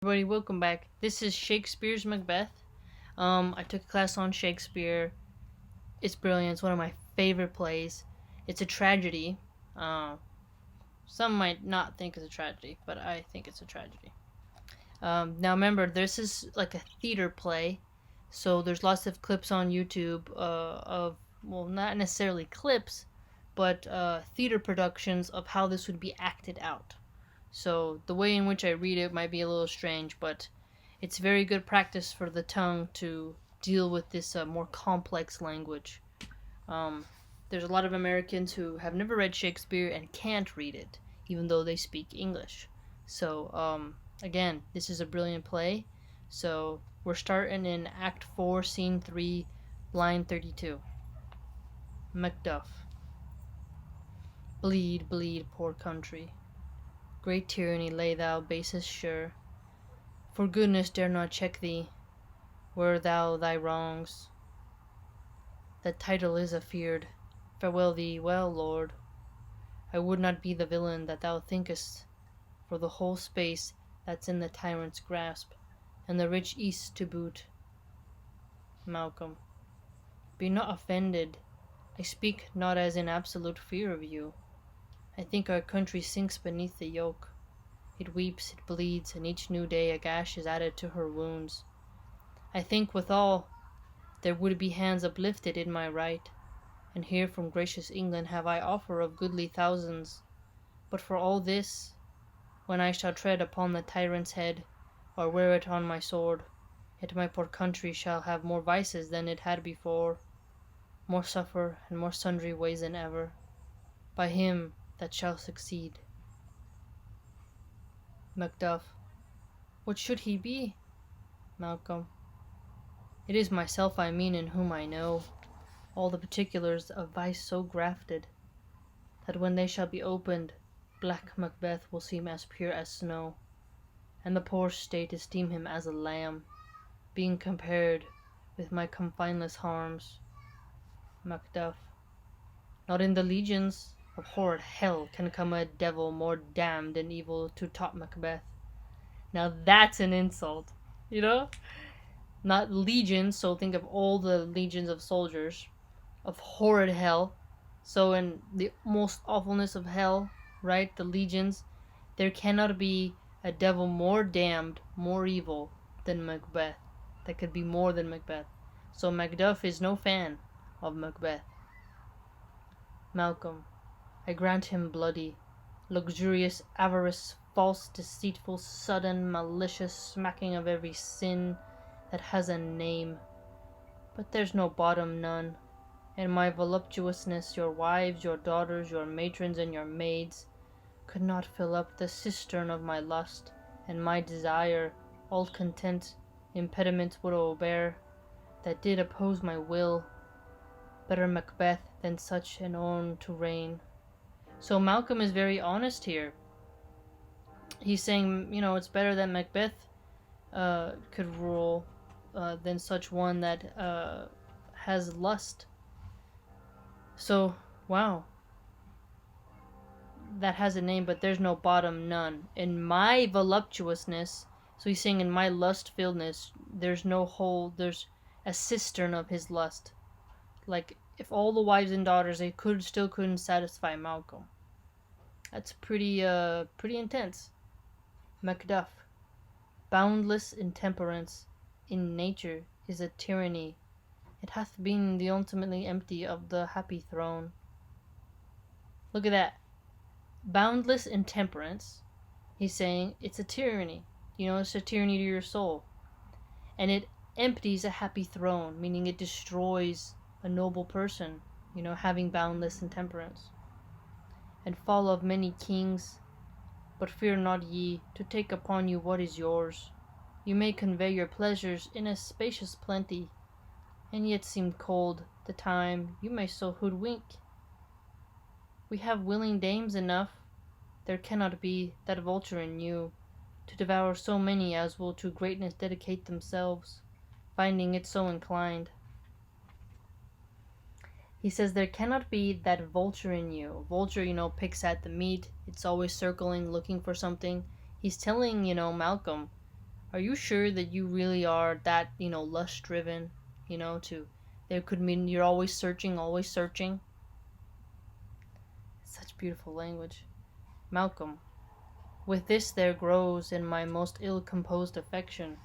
Everybody, welcome back. This is Shakespeare's Macbeth. I took a class on Shakespeare. It's brilliant. It's one of my favorite plays. It's a tragedy. Uh, some might not think it's a tragedy, but I think it's a tragedy. Now remember, this is like a theater play, so there's lots of clips on YouTube of, well, not necessarily clips, but theater productions of how this would be acted out. So the way in which I read it might be a little strange, but it's very good practice for the tongue to deal with this more complex language. Um, there's a lot of Americans who have never read Shakespeare and can't read it, even though they speak English. So, again, this is a brilliant play. So, we're starting in Act 4, Scene 3, line 32. Macduff. Bleed, bleed, poor country. Great tyranny lay thou basest sure. For goodness dare not check thee, were thou thy wrongs. That title is afeard. Farewell thee well, lord. I would not be the villain that thou thinkest, for the whole space that's in the tyrant's grasp, and the rich east to boot. Malcolm. Be not offended. I speak not as in absolute fear of you. I think our country sinks beneath the yoke. It weeps, it bleeds, and each new day a gash is added to her wounds. I think withal there would be hands uplifted in my right, and here from gracious England have I offer of goodly thousands. But for all this, when I shall tread upon the tyrant's head, or wear it on my sword, yet my poor country shall have more vices than it had before, more suffer, and more sundry ways than ever, by him that shall succeed. Macduff. What should he be? Malcolm. It is myself I mean, in whom I know all the particulars of vice so grafted, that when they shall be opened, black Macbeth will seem as pure as snow, and the poor state esteem him as a lamb, being compared with my confineless harms. Macduff. Not in the legions of horrid hell can come a devil more damned and evil to top Macbeth. Now that's an insult, you know? Not legions, so think of all the legions of soldiers, of horrid hell. So in the most awfulness of hell, right, the legions, there cannot be a devil more damned, more evil than Macbeth. That could be more than Macbeth. So Macduff is no fan of Macbeth. Malcolm. I grant him bloody, luxurious avarice, false, deceitful, sudden, malicious, smacking of every sin that has a name. But there's no bottom, none. In my voluptuousness your wives, your daughters, your matrons, and your maids could not fill up the cistern of my lust, and my desire, all content, impediments would o'erbear, that did oppose my will. Better Macbeth than such an own to reign. So Malcolm is very honest here. He's saying, it's better that Macbeth could rule than such one that has lust. So, wow. That has a name, but there's no bottom, none. In my voluptuousness, so he's saying in my lust-filledness, there's no hole, there's a cistern of his lust. Like, if all the wives and daughters, they still couldn't satisfy Malcolm. That's pretty intense. Macduff. Boundless intemperance in nature is a tyranny. It hath been the ultimately empty of the happy throne. Look at that. Boundless intemperance. He's saying it's a tyranny. It's a tyranny to your soul. And it empties a happy throne, meaning it destroys a noble person, having boundless intemperance. And fall of many kings, but fear not ye to take upon you what is yours. You may convey your pleasures in a spacious plenty, and yet seem cold the time you may so hoodwink. We have willing dames enough, there cannot be that vulture in you, to devour so many as will to greatness dedicate themselves, finding it so inclined. He says there cannot be that vulture in you. Vulture, picks at the meat. It's always circling, looking for something. He's telling, Malcolm, Are you sure that you really are that, lust driven, to there could mean you're always searching, always searching? Such beautiful language. Malcolm, with this there grows in my most ill-composed affection.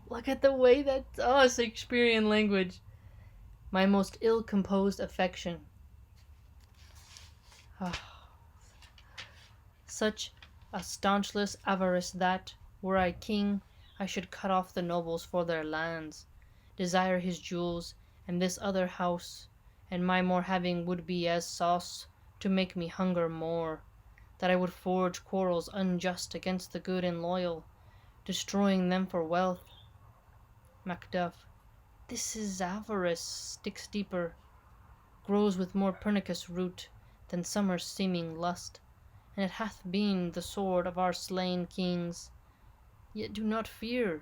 Look at the way that, Shakespearean language. My most ill-composed affection. Such a staunchless avarice that, were I king, I should cut off the nobles for their lands, desire his jewels, and this other house, and my more having would be as sauce to make me hunger more, that I would forge quarrels unjust against the good and loyal, destroying them for wealth. Macduff, this is avarice, sticks deeper, grows with more pernicious root than summer's seeming lust, and it hath been the sword of our slain kings. Yet do not fear.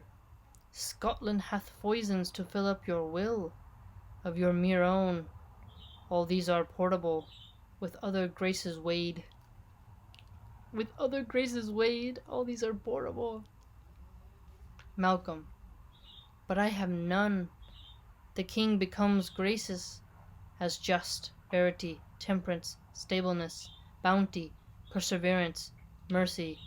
Scotland hath foisons to fill up your will, of your mere own. All these are portable, with other graces weighed. With other graces weighed, all these are portable. Malcolm, but I have none. The king becomes graces as just, verity, temperance, stableness, bounty, perseverance, mercy,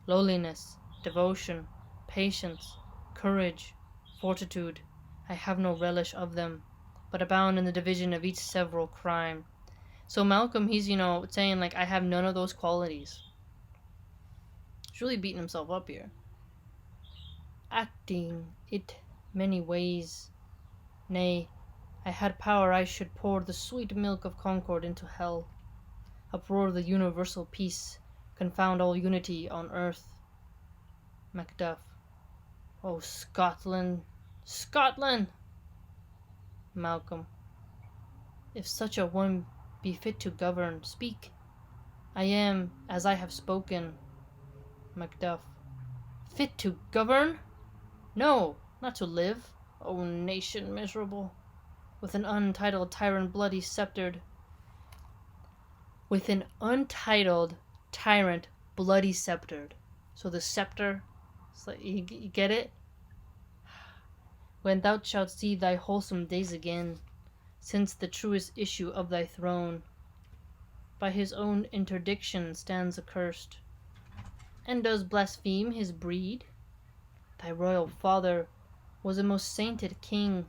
lowliness, devotion, patience, courage, fortitude. I have no relish of them, but abound in the division of each several crime. So Malcolm, he's, saying, like, I have none of those qualities. He's really beating himself up here. Acting it many ways. Nay, I had power I should pour the sweet milk of concord into hell, uproar the universal peace, confound all unity on earth. Macduff, O Scotland, Scotland! Malcolm, if such a one be fit to govern, speak. I am as I have spoken. Macduff, fit to govern? No, not to live, O nation miserable, with an untitled tyrant bloody sceptered. With an untitled tyrant bloody sceptered. So the scepter, it's like, you get it? When thou shalt see thy wholesome days again, since the truest issue of thy throne by his own interdiction stands accursed, and does blaspheme his breed. Thy royal father was a most sainted king.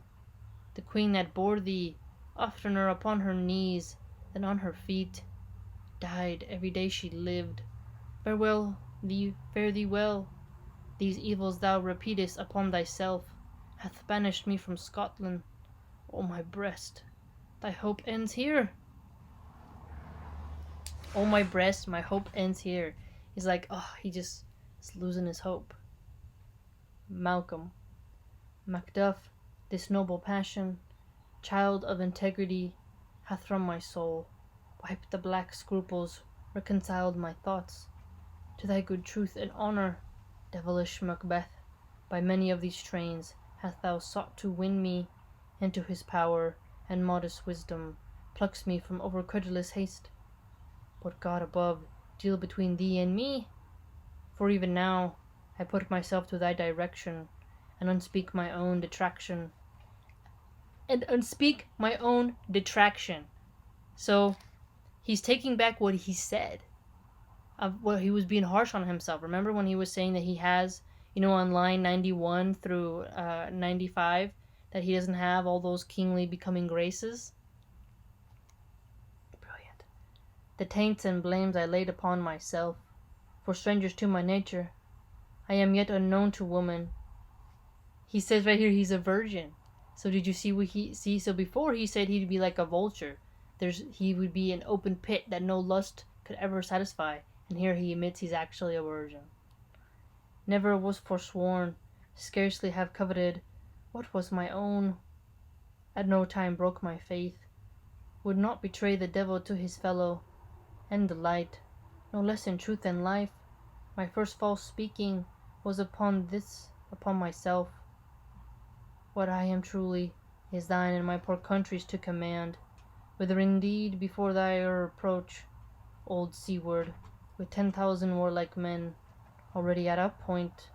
The queen that bore thee, oftener upon her knees than on her feet, died every day she lived. Farewell thee, fare thee well. These evils thou repeatest upon thyself hath banished me from Scotland. O my breast, thy hope ends here. O my breast, my hope ends here. He's like, he just is losing his hope. Malcolm, Macduff, this noble passion, child of integrity, hath from my soul wiped the black scruples, reconciled my thoughts to thy good truth and honour. Devilish Macbeth, by many of these trains hast thou sought to win me into his power, and modest wisdom plucks me from over credulous haste. But God above deal between thee and me, for even now I put myself to thy direction, and unspeak my own detraction. So he's taking back what he said. Of what he was being harsh on himself. Remember when he was saying that he has, on line 91 through 95, that he doesn't have all those kingly becoming graces? Brilliant. The taints and blames I laid upon myself, for strangers to my nature, I am yet unknown to woman. He says right here he's a virgin. So did you see what so before he said he'd be like a vulture. He would be an open pit that no lust could ever satisfy. And here he admits he's actually a virgin. Never was forsworn, scarcely have coveted what was my own. At no time broke my faith, would not betray the devil to his fellow, and the light, no less in truth and life. My first false speaking was upon myself. What I am truly is thine and my poor country's to command, whither indeed before thy approach, old seaward, with 10,000 warlike men, already at a point,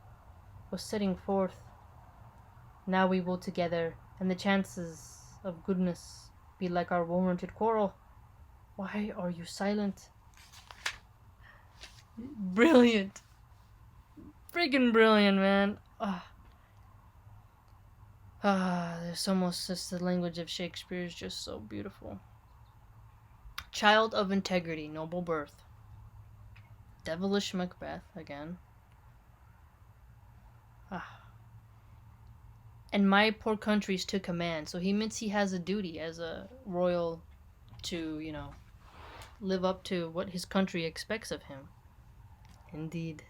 was setting forth. Now we will together, and the chances of goodness be like our warranted quarrel. Why are you silent? Brilliant. Freaking brilliant, man. There's almost just the language of Shakespeare is just so beautiful. Child of integrity, noble birth. Devilish Macbeth again. And my poor country's to command. So he means he has a duty as a royal to, live up to what his country expects of him. Indeed.